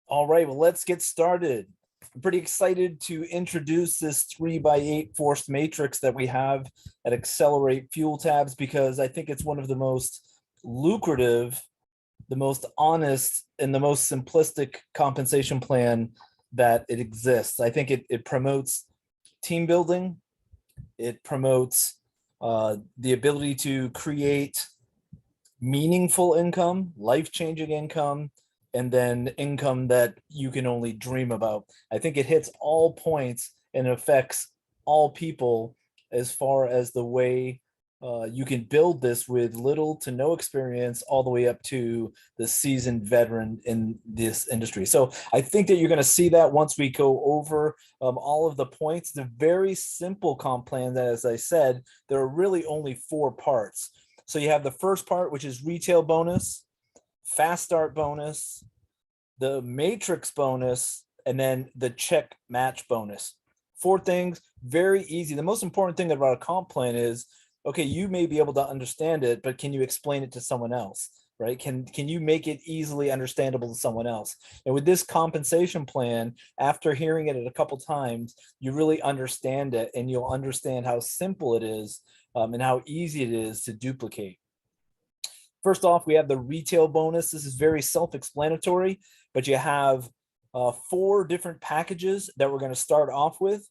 All right, well, let's get started. I'm pretty excited to introduce this 3x8 forced matrix that we have at Xcelerate Fuel Tabs because I think it's one of the most lucrative, the most honest, and the most simplistic compensation plan that it exists. I think it promotes team building. It promotes the ability to create meaningful income, life-changing income, and then income that you can only dream about. I think it hits all points and affects all people as far as the way you can build this with little to no experience all the way up to the seasoned veteran in this industry. So I think that you're going to see that once we go over all of the points. It's a very simple comp plan that, as I said, there are really only 4 parts. So you have the first part, which is retail bonus, fast start bonus, the matrix bonus, and then the check match bonus. 4 things, very easy. The most important thing about a comp plan is, okay, you may be able to understand it, but can you explain it to someone else, right? Can you make it easily understandable to someone else? And with this compensation plan, after hearing it a couple times, you really understand it, and you'll understand how simple it is and how easy it is to duplicate. First off, we have the retail bonus. This is very self-explanatory, but you have 4 different packages that we're going to start off with.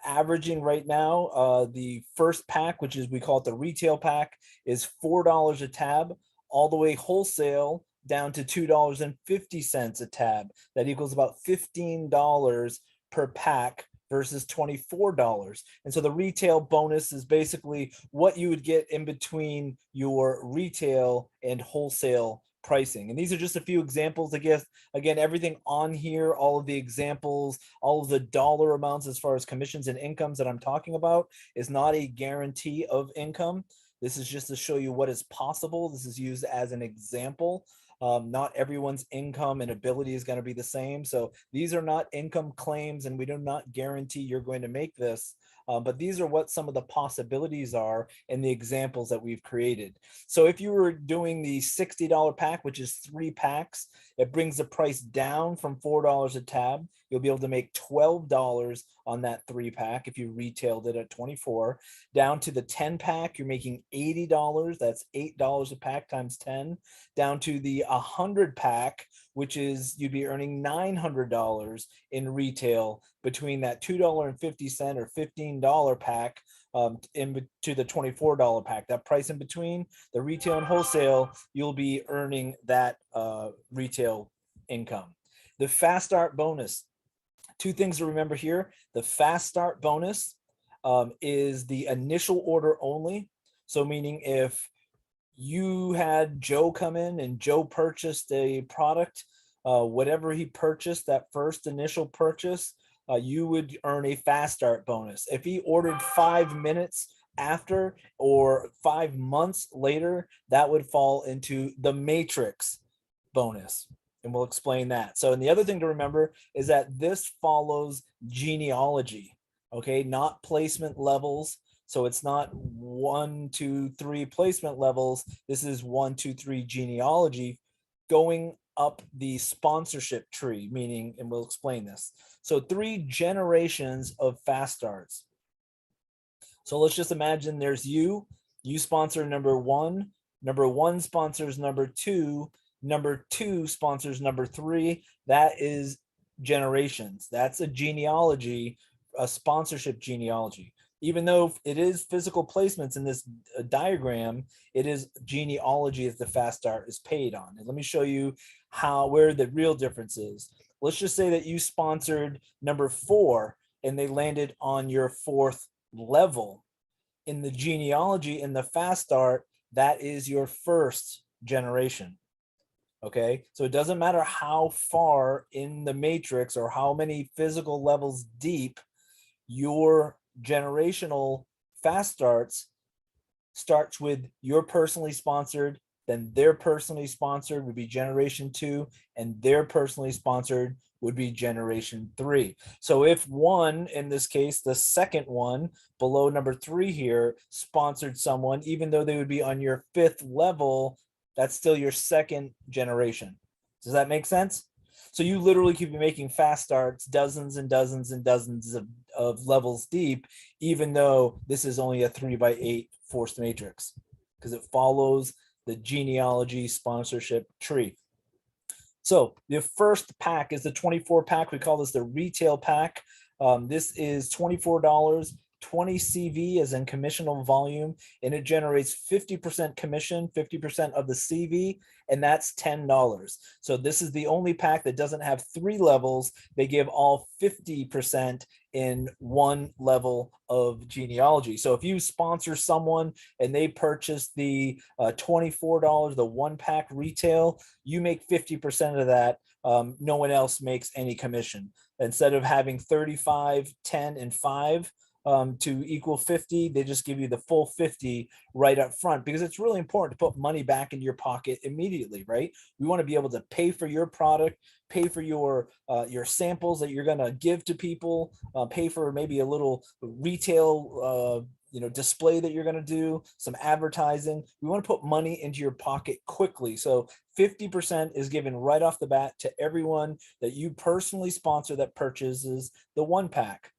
Averaging right now, the first pack, which is, we call it the retail pack, is $4 a tab, all the way wholesale down to $2.50 a tab. That equals about $15 per pack versus $24. And so the retail bonus is basically what you would get in between your retail and wholesale pricing. And these are just a few examples. I guess, again, everything on here, all of the examples, all of the dollar amounts as far as commissions and incomes that I'm talking about is not a guarantee of income. This is just to show you what is possible. This is used as an example. Not everyone's income and ability is going to be the same. So these are not income claims, and we do not guarantee you're going to make this. But these are what some of the possibilities are in the examples that we've created. So if you were doing the $60 pack, which is 3 packs, it brings the price down from $4 a tab. You'll be able to make $12 on that 3 pack if you retailed it at $24. Down to the 10 pack, you're making $80. That's $8 a pack times 10. Down to the 100 pack, which is, you'd be earning $900 in retail between that $2.50 or $15 pack to the $24 pack. That price in between the retail and wholesale, you'll be earning that retail income. The fast start bonus, 2 things to remember here. The fast start bonus is the initial order only. So meaning if you had Joe come in and Joe purchased a product, whatever he purchased, that first initial purchase, you would earn a fast start bonus. If he ordered 5 minutes after or 5 months later, that would fall into the matrix bonus. And we'll explain that. So, and the other thing to remember is that this follows genealogy, okay, not placement levels. So it's not 1, 2, 3 placement levels. This is 1, 2, 3 genealogy going up the sponsorship tree, meaning, and we'll explain this. So 3 generations of fast starts. So let's just imagine there's you sponsor number 1, number 1 sponsors number 2, number 2 sponsors number 3. That is generations. That's a genealogy, a sponsorship genealogy. Even though it is physical placements in this diagram, it is genealogy as the fast start is paid on. And let me show you where the real difference is. Let's just say that you sponsored number 4 and they landed on your 4th level. In the genealogy, in the fast start, that is your 1st generation. Okay, so it doesn't matter how far in the matrix or how many physical levels deep your generational fast starts with your personally sponsored, then their personally sponsored would be generation 2, and their personally sponsored would be generation 3. So if one, in this case, the second one below number 3 here, sponsored someone, even though they would be on your 5th level, that's still your 2nd generation. Does that make sense? So you literally could be making fast starts dozens and dozens and dozens of levels deep, even though this is only a 3x8 forced matrix, because it follows the genealogy sponsorship tree. So the first pack is the 24 pack. We call this the retail pack. This is $24, 20 CV as in commissionable volume, and it generates 50% commission, 50% of the CV, and that's $10. So this is the only pack that doesn't have 3 levels. They give all 50% in 1 level of genealogy. So if you sponsor someone and they purchase the $24, the 1-pack retail, you make 50% of that. No one else makes any commission. Instead of having 35, 10, and 5 to equal 50, they just give you the full 50 right up front, because it's really important to put money back in your pocket immediately, right? We want to be able to pay for your product, pay for your samples that you're going to give to people, pay for maybe a little retail display that you're going to do, some advertising. We want to put money into your pocket quickly. So 50% is given right off the bat to everyone that you personally sponsor that purchases the 1-pack.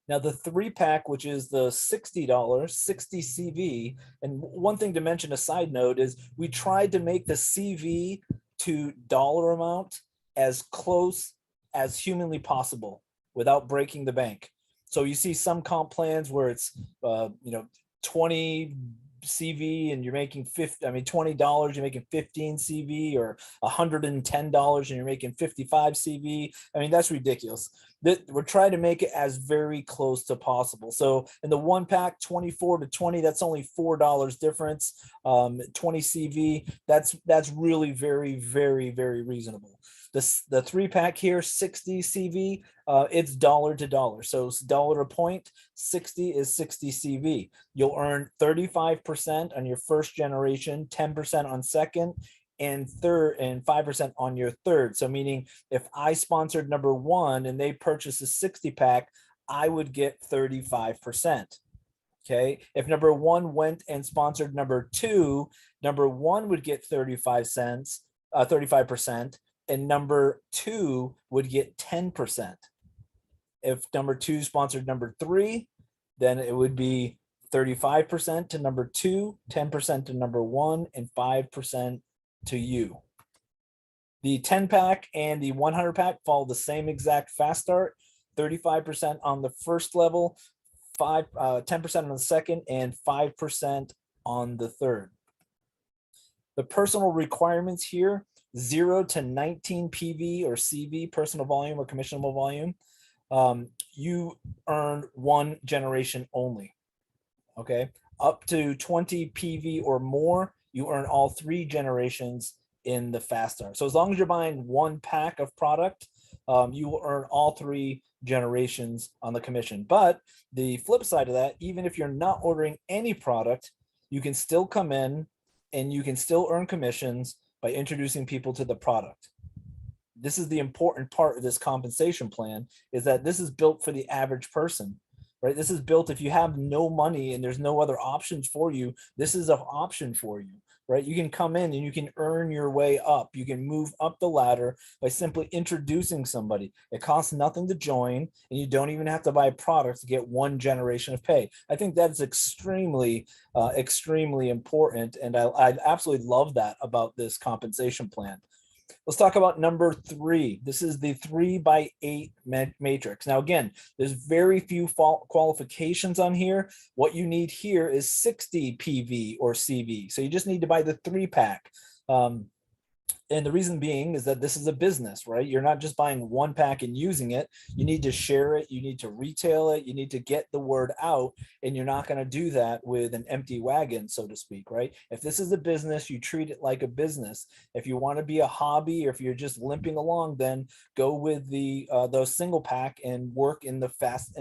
Now the 3-pack, which is the $60, 60 CV, and one thing to mention, a side note, is we tried to make the CV to dollar amount as close as humanly possible without breaking the bank. So you see some comp plans where it's 20 CV and you're making $20, you're making 15 CV, or $110 and you're making 55 CV. I mean, that's ridiculous. We're trying to make it as very close to possible. So in the 1-pack, 24 to 20, that's only $4 difference. 20 CV, that's really very, very, very reasonable. The 3-pack here, 60 CV, it's dollar to dollar. So it's $1 a point, 60 is 60 CV. You'll earn 35% on your first generation, 10% on second, and third, and 5% on your third. So meaning if I sponsored number 1 and they purchased a 60-pack, I would get 35%. Okay. If number 1 went and sponsored number 2, number 1 would get 35%, and number 2 would get 10%. If number 2 sponsored number 3, then it would be 35% to number 2, 10% to number 1, and 5% to you. The 10-pack and the 100-pack follow the same exact fast start, 35% on the first level, 10% on the second, and 5% on the third. The personal requirements here, 0 to 19 PV or CV, personal volume or commissionable volume. You earn 1 generation only. Okay, up to 20 PV or more, you earn all 3 generations in the fast start. So as long as you're buying 1 pack of product, you will earn all 3 generations on the commission. But the flip side of that, even if you're not ordering any product, you can still come in and you can still earn commissions by introducing people to the product. This is the important part of this compensation plan, is that this is built for the average person, right? This is built if you have no money and there's no other options for you, this is an option for you, right? You can come in and you can earn your way up. You can move up the ladder by simply introducing somebody. It costs nothing to join, and you don't even have to buy products to get 1 generation of pay. I think that's extremely, extremely important, and I absolutely love that about this compensation plan. Let's talk about number 3. This is the 3x8 matrix. Now, again, there's very few qualifications on here. What you need here is 60 PV or CV. So you just need to buy the 3-pack. And the reason being is that this is a business, right? You're not just buying 1 pack and using it. You need to share it. You need to retail it. You need to get the word out. And you're not going to do that with an empty wagon, so to speak, right? If this is a business, you treat it like a business. If you want to be a hobby, or if you're just limping along, then go with the single pack and work in the fast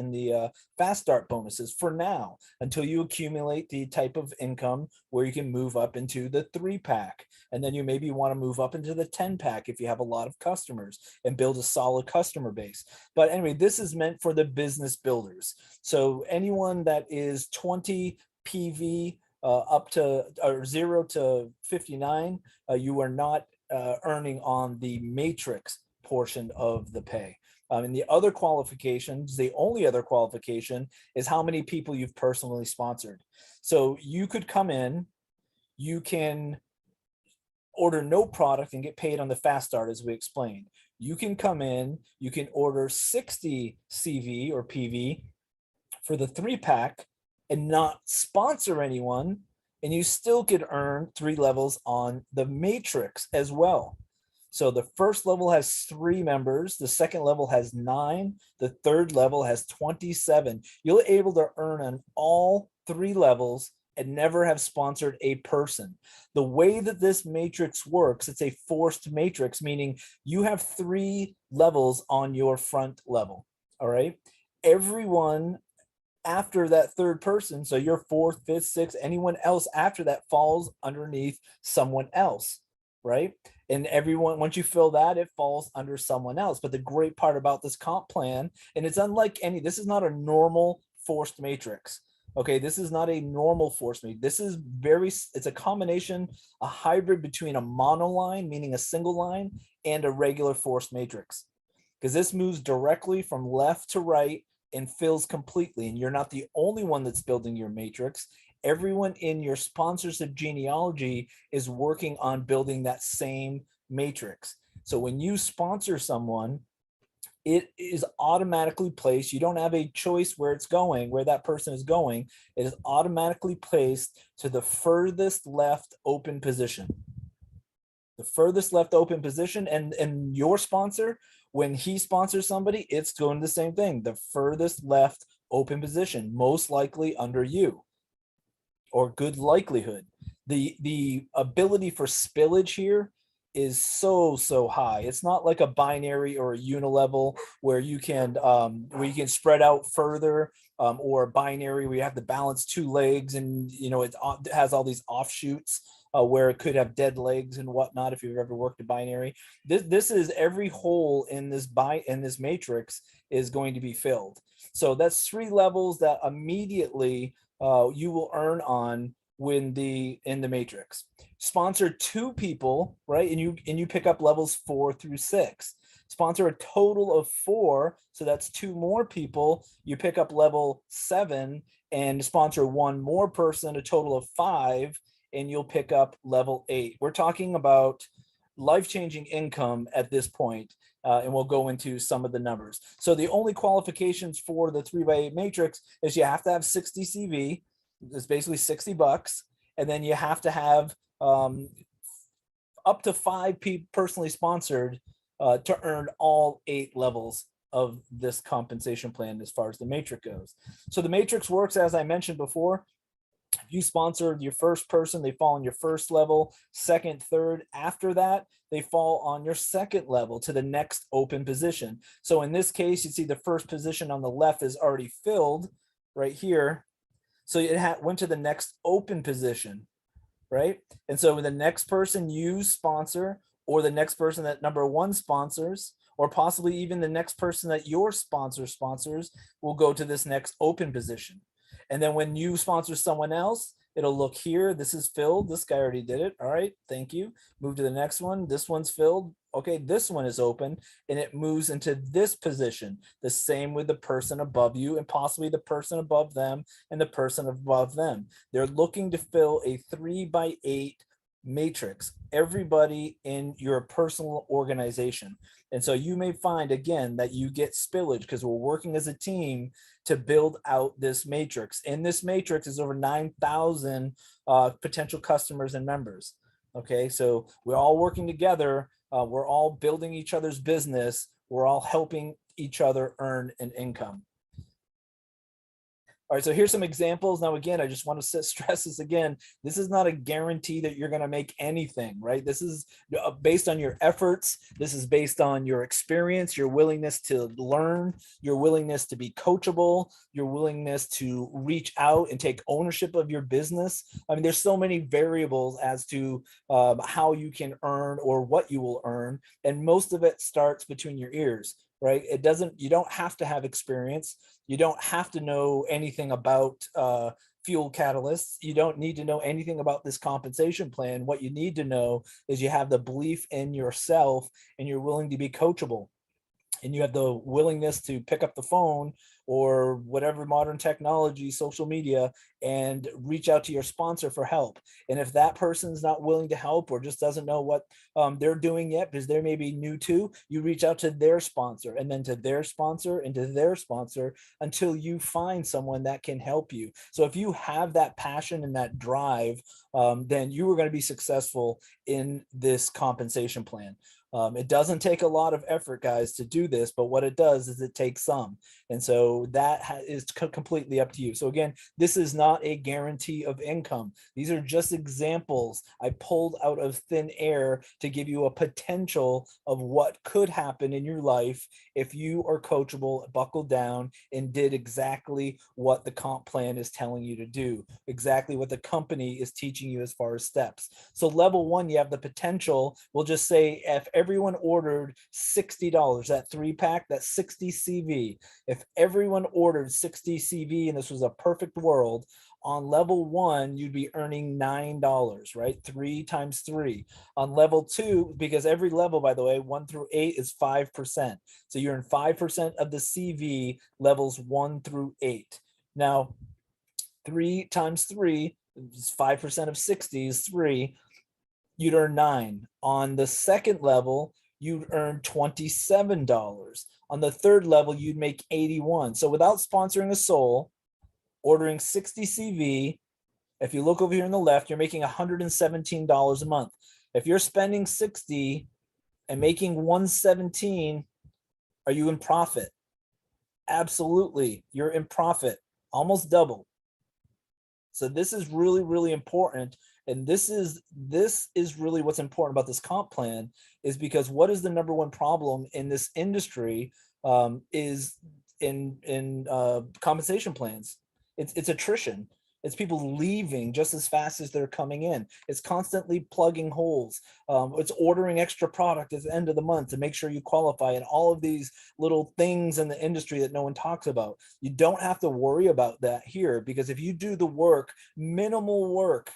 start bonuses for now, until you accumulate the type of income where you can move up into the 3-pack. And then you maybe want to move up into the 10-pack if you have a lot of customers and build a solid customer base. But anyway, this is meant for the business builders. So anyone that is 20 PV up to or 0 to 59, you are not earning on the matrix portion of the pay. And the other qualifications, the only other qualification is how many people you've personally sponsored. So you could come in, you can order no product and get paid on the fast start, as we explained. You can come in, you can order 60 CV or PV for the 3-pack and not sponsor anyone, and you still could earn 3 levels on the matrix as well. So the first level has 3 members, the second level has 9, the third level has 27. You're able to earn on all 3 levels and never have sponsored a person. The way that this matrix works, it's a forced matrix, meaning you have 3 levels on your front level. All right. Everyone after that third person, so your 4th, 5th, 6th, anyone else after that falls underneath someone else, right? And everyone, once you fill that, it falls under someone else. But the great part about this comp plan, and it's unlike any, this is not a normal forced matrix. Okay, this is not a normal forced matrix. This is it's a combination, a hybrid between a monoline, meaning a single line, and a regular forced matrix. Because this moves directly from left to right and fills completely. And you're not the only one that's building your matrix. Everyone in your sponsors of genealogy is working on building that same matrix. So when you sponsor someone, it is automatically placed. You don't have a choice where it's going, where that person is going. It is automatically placed to the furthest left open position. The furthest left open position, and your sponsor, when he sponsors somebody, it's going the same thing. The furthest left open position, most likely under you, or good likelihood. The ability for spillage here is so high. It's not like a binary or a unilevel where you can spread out further, or a binary where you have to balance 2 legs, and it has all these offshoots where it could have dead legs and whatnot. If you've ever worked a binary, this is every hole in this matrix is going to be filled. So that's 3 levels that immediately you will earn on in the matrix. Sponsor 2 people, right? And you pick up levels 4 through 6. Sponsor a total of 4, so that's 2 more people. You pick up level 7, and sponsor 1 more person, a total of 5, and you'll pick up level 8. We're talking about life-changing income at this point, and we'll go into some of the numbers. So the only qualifications for the 3x8 matrix is you have to have 60 CV. It's basically $60, and then you have to have up to 5 people personally sponsored to earn all 8 levels of this compensation plan as far as the matrix goes. So the matrix works, as I mentioned before. If you sponsored your first person, they fall on your first level. Second, third, after that, they fall on your second level to the next open position. So in this case, you see the first position on the left is already filled right here. So it went to the next open position, right? And so the next person you sponsor, or the next person that number 1 sponsors, or possibly even the next person that your sponsor sponsors, will go to this next open position. And then when you sponsor someone else, it'll look here. This is filled. This guy already did it. All right, thank you. Move to the next one. This one's filled. Okay, this one is open, and it moves into this position. The same with the person above you, and possibly the person above them, and the person above them. They're looking to fill a 3x8 matrix, everybody in your personal organization. And so you may find, again, that you get spillage because we're working as a team to build out this matrix. And this matrix is over 9,000 potential customers and members. Okay, so we're all working together. We're all building each other's business. We're all helping each other earn an income. All right, so here's some examples. Now, again, I just want to stress this again. This is not a guarantee that you're going to make anything, right? This is based on your efforts. This is based on your experience, your willingness to learn, your willingness to be coachable, your willingness to reach out and take ownership of your business. I mean, there's so many variables as to how you can earn or what you will earn. And most of it starts between your ears, right? You don't have to have experience. You don't have to know anything about fuel catalysts. You don't need to know anything about this compensation plan. What you need to know is you have the belief in yourself and you're willing to be coachable, and you have the willingness to pick up the phone or whatever modern technology, social media, and reach out to your sponsor for help. And if that person's not willing to help or just doesn't know what they're doing yet, because they may be new too, you reach out to their sponsor and then to their sponsor and to their sponsor until you find someone that can help you. So if you have that passion and that drive, then you are going to be successful in this compensation plan. It doesn't take a lot of effort, guys, to do this, but what it does is it takes some. And so that is completely up to you. So again, this is not a guarantee of income. These are just examples I pulled out of thin air to give you a potential of what could happen in your life if you are coachable, buckled down, and did exactly what the comp plan is telling you to do, exactly what the company is teaching you as far as steps. So level one, you have the potential. We'll just say if everyone ordered $60, that 3-pack, that's 60 CV. If everyone ordered 60 CV and this was a perfect world, on level one, you'd be earning $9, right? 3 times 3. On level two, because every level, by the way, 1 through 8 is 5%. So you earn 5% of the CV levels 1 through 8. Now, 3 times 3 is 5% of 60 is 3. You'd earn 9. On the second level, you'd earn $27. On the third level, you'd make 81. So without sponsoring a soul, ordering 60 CV, if you look over here on the left, you're making $117 a month. If you're spending 60 and making 117, are you in profit? Absolutely, you're in profit, almost double. So this is really, really important. And this is really what's important about this comp plan, is because what is the number one problem in this industry is in compensation plans. It's attrition. It's people leaving just as fast as they're coming in. It's constantly plugging holes. It's ordering extra product at the end of the month to make sure you qualify, and all of these little things in the industry that no one talks about. You don't have to worry about that here, because if you do the work, minimal work,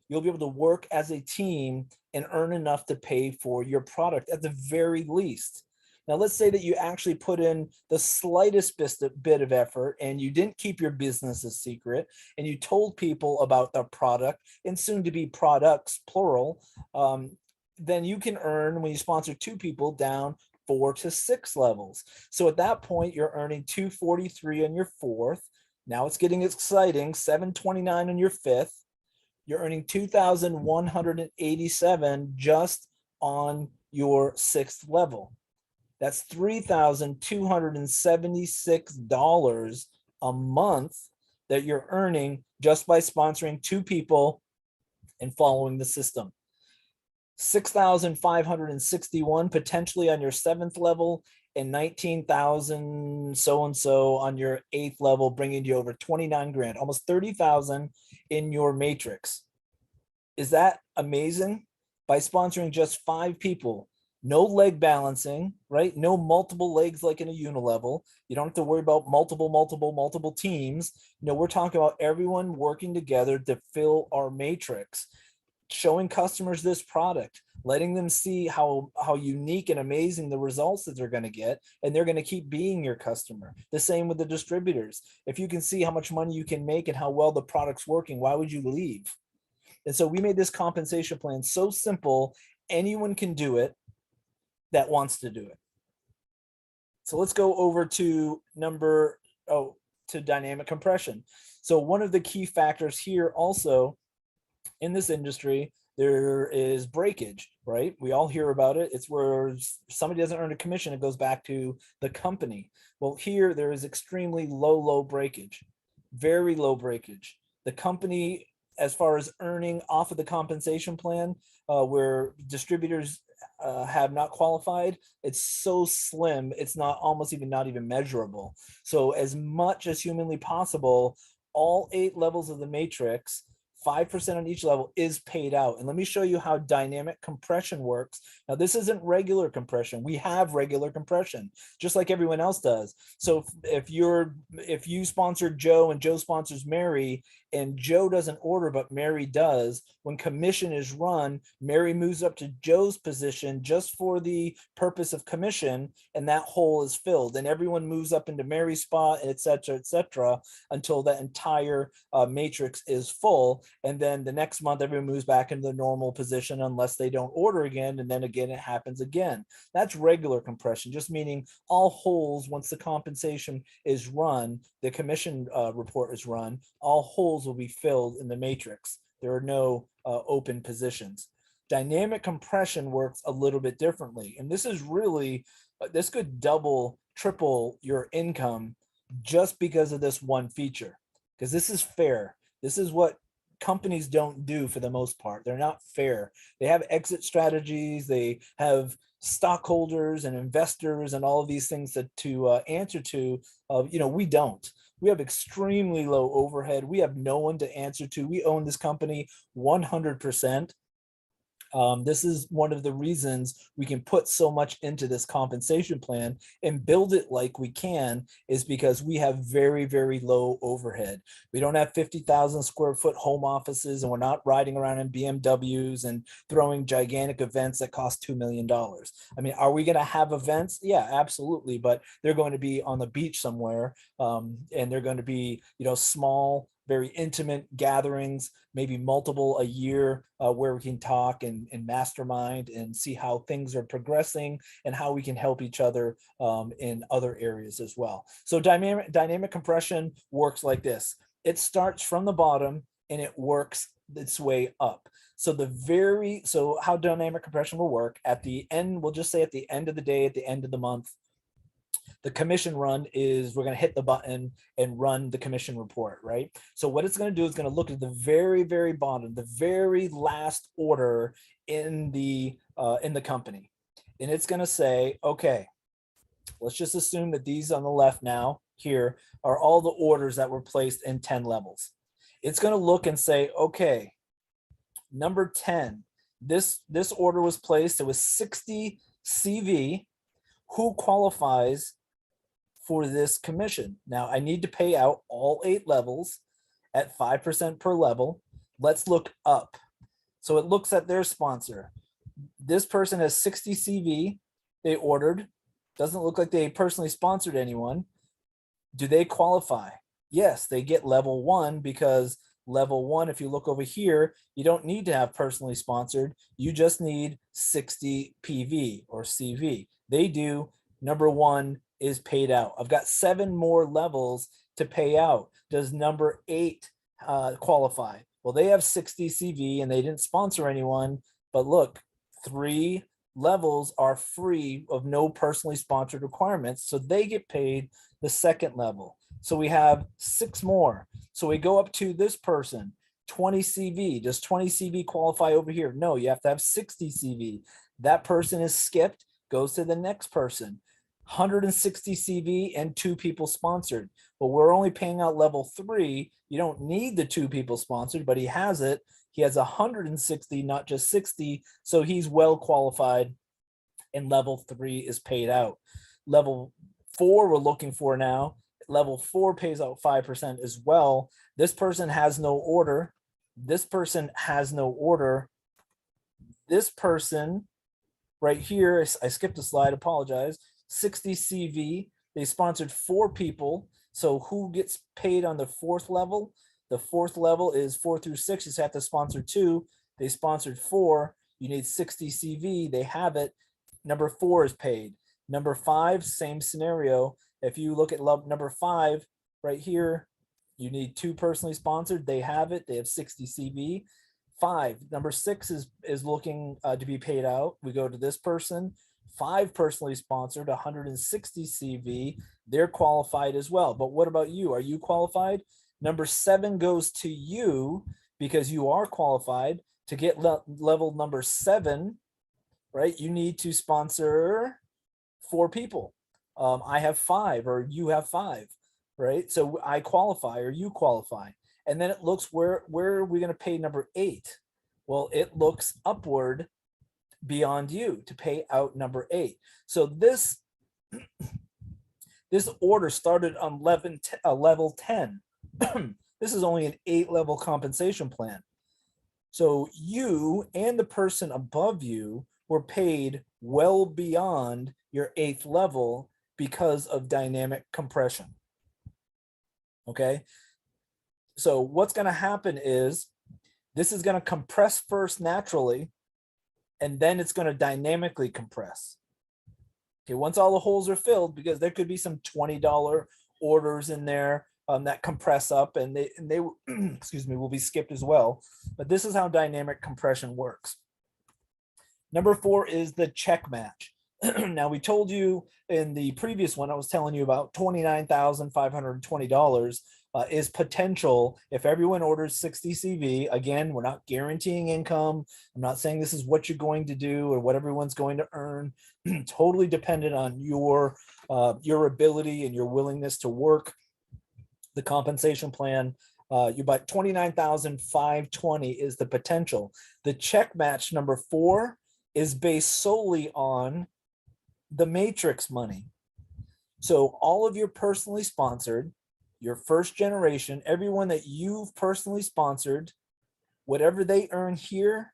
you'll be able to work as a team and earn enough to pay for your product at the very least. Now, let's say that you actually put in the slightest bit of effort and you didn't keep your business a secret and you told people about the product and soon to be products, plural, then you can earn, when you sponsor 2 people, down 4 to 6 levels. So at that point, you're earning 243 on your 4th. Now it's getting exciting, 729 on your 5th. You're earning 2,187 just on your 6th level. That's $3,276 a month that you're earning just by sponsoring 2 people and following the system. 6,561 potentially on your 7th level, and 19,000 so-and-so on your 8th level, bringing you over 29 grand, almost 30,000 in your matrix. Is that amazing? By sponsoring just 5 people, no leg balancing, right? No multiple legs like in a unilevel. You don't have to worry about multiple teams. No, we're talking about everyone working together to fill our matrix, showing customers this product, letting them see how unique and amazing the results that they're going to get, and they're going to keep being your customer. The same with the distributors. If you can see how much money you can make and how well the product's working, why would you leave? And so we made this compensation plan so simple, anyone can do it that wants to do it. So let's go over to to dynamic compression. So one of the key factors here also in this industry, there is breakage, right? We all hear about it. It's where somebody doesn't earn a commission, it goes back to the company. Well, here there is extremely low breakage, very low breakage. The company, as far as earning off of the compensation plan, where distributors have not qualified, it's so slim, it's not even measurable. So as much as humanly possible, all 8 levels of the matrix, 5% on each level is paid out. And let me show you how dynamic compression works. Now, this isn't regular compression. We have regular compression, just like everyone else does. So if you sponsor Joe and Joe sponsors Mary, and Joe doesn't order, but Mary does, when commission is run, Mary moves up to Joe's position just for the purpose of commission, and that hole is filled, and everyone moves up into Mary's spot, et cetera, until that entire matrix is full. And then the next month, everyone moves back into the normal position unless they don't order again. And then again, it happens again. That's regular compression, just meaning all holes, once the compensation is run, the commission report is run, all holes will be filled in the matrix. There are no open positions. Dynamic compression works a little bit differently. And this is really, this could double, triple your income just because of this one feature, because this is fair. This is what companies don't do for the most part. They're not fair. They have exit strategies. They have stockholders and investors and all of these things to answer to. We don't. We have extremely low overhead. We have no one to answer to. We own this company 100%. This is one of the reasons we can put so much into this compensation plan and build it like we can, is because we have very, very low overhead. We don't have 50,000 square foot home offices, and we're not riding around in BMWs and throwing gigantic events that cost $2 million. I mean, are we going to have events? Yeah, absolutely. But they're going to be on the beach somewhere, and they're going to be, small, very intimate gatherings, maybe multiple a year, where we can talk and mastermind and see how things are progressing and how we can help each other in other areas as well. So dynamic compression works like this. It starts from the bottom and it works its way up. So how dynamic compression will work at the end, we'll just say at the end of the day, at the end of the month, the commission run is, we're going to hit the button and run the commission report, right? So what it's going to do is going to look at the very, very bottom, the very last order in the company. And it's going to say, okay, let's just assume that these on the left now here are all the orders that were placed in 10 levels. It's going to look and say, okay, number 10, this order was placed. It was 60 CV. Who qualifies for this commission? Now I need to pay out all 8 levels at 5% per level. Let's look up. So it looks at their sponsor. This person has 60 CV. They ordered. Doesn't look like they personally sponsored anyone. Do they qualify? Yes, they get level 1, because level 1, if you look over here, you don't need to have personally sponsored. You just need 60 PV or CV. They do. Number 1 is paid out. I've got 7 more levels to pay out. Does number 8 qualify? Well, they have 60 CV and they didn't sponsor anyone, but look, 3 levels are free of no personally sponsored requirements, so they get paid the second level. So we have 6 more. So we go up to this person, 20 CV. Does 20 CV qualify over here? No, you have to have 60 CV. That person is skipped, goes to the next person. 160 CV and 2 people sponsored. But we're only paying out level 3. You don't need the 2 people sponsored, but he has it. He has 160, not just 60. So he's well qualified, and level 3 is paid out. Level 4 we're looking for now. Level 4 pays out 5% as well. This person has no order. This person has no order. This person right here, I skipped a slide, apologize. 60 CV. They sponsored 4 people. So who gets paid on the 4th level? The 4th level is 4 through 6. You just have to sponsor 2. They sponsored 4. You need 60 CV. They have it. Number 4 is paid. Number 5, same scenario. If you look at number 5 right here, you need 2 personally sponsored. They have it. They have 60 CV. 5. Number 6 is looking to be paid out. We go to this person. 5 personally sponsored, 160 CV. They're qualified as well. But what about you? Are you qualified? Number 7 goes to you because you are qualified. To get level number 7, right, you need to sponsor 4 people. I have 5, or you have 5, right? So I qualify, or you qualify. And then it looks, where are we going to pay number 8? Well, it looks upward beyond you to pay out number 8. So this order started on level 10. This is only an 8-level compensation plan. So you and the person above you were paid well beyond your 8th level because of dynamic compression. Okay. So what's going to happen is this is going to compress first naturally, and then it's going to dynamically compress. Okay, once all the holes are filled, because there could be some $20 orders in there that compress up, and they excuse me, will be skipped as well. But this is how dynamic compression works. Number 4 is the check match. Now, we told you in the previous one, I was telling you about $29,520 is potential if everyone orders 60 CV. Again, we're not guaranteeing income. I'm not saying this is what you're going to do or what everyone's going to earn. Totally dependent on your ability and your willingness to work. The compensation plan, you buy 29,520 is the potential. The check match number 4 is based solely on the matrix money. So all of your personally sponsored, your first generation, everyone that you've personally sponsored, whatever they earn here,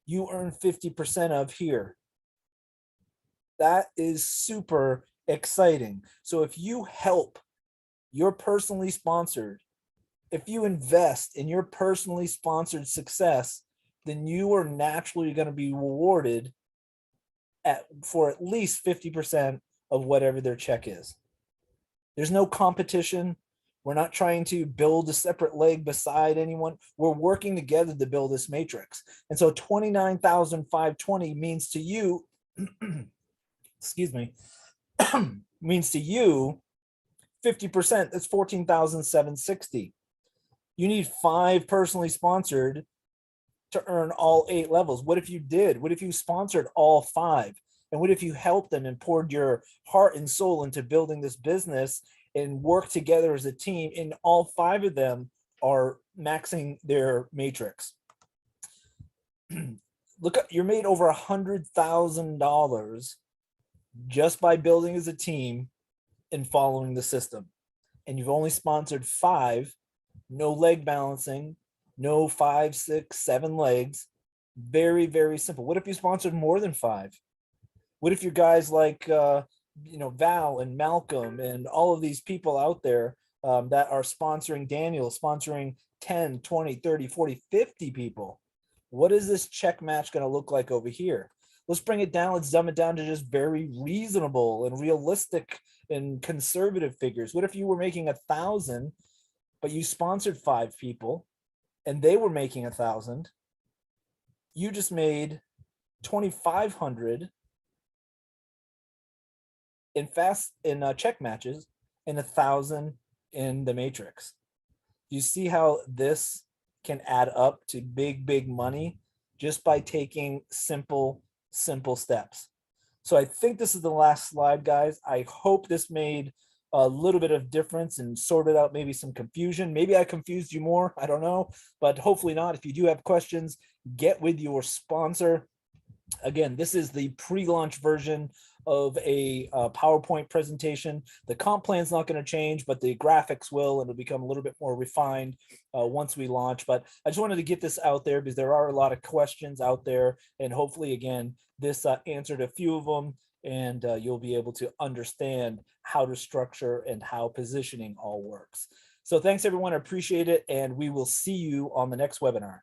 you earn 50% of here. That is super exciting. So if you help your personally sponsored, if you invest in your personally sponsored success, then you are naturally going to be rewarded for at least 50% of whatever their check is. There's no competition. We're not trying to build a separate leg beside anyone. We're working together to build this matrix. And so 29,520 means to you, excuse me, means to you 50%, that's 14,760. You need 5 personally sponsored to earn all 8 levels. What if you did? What if you sponsored all 5? And what if you helped them and poured your heart and soul into building this business and work together as a team, and all 5 of them are maxing their matrix? Look, you're made over $100,000 just by building as a team and following the system. And you've only sponsored 5, no leg balancing, no 5, 6, 7 legs. Very, very simple. What if you sponsored more than 5? What if your guys like, Val and Malcolm and all of these people out there that are sponsoring Daniel, sponsoring 10, 20, 30, 40, 50 people? What is this check match going to look like over here? Let's bring it down. Let's dumb it down to just very reasonable and realistic and conservative figures. What if you were making 1,000, but you sponsored 5 people and they were making 1,000? You just made 2,500 in check matches and 1,000 in the matrix. You see how this can add up to big, big money just by taking simple steps. So I think this is the last slide, guys. I hope this made a little bit of difference and sorted out maybe some confusion. Maybe I confused you more, I don't know, but hopefully not. If you do have questions, get with your sponsor. Again, this is the pre-launch version of a PowerPoint presentation. The comp plan is not going to change, but the graphics will, and it'll become a little bit more refined once we launch. But I just wanted to get this out there because there are a lot of questions out there, and hopefully, again, this answered a few of them, and you'll be able to understand how to structure and how positioning all works. So thanks, everyone. I appreciate it, and we will see you on the next webinar.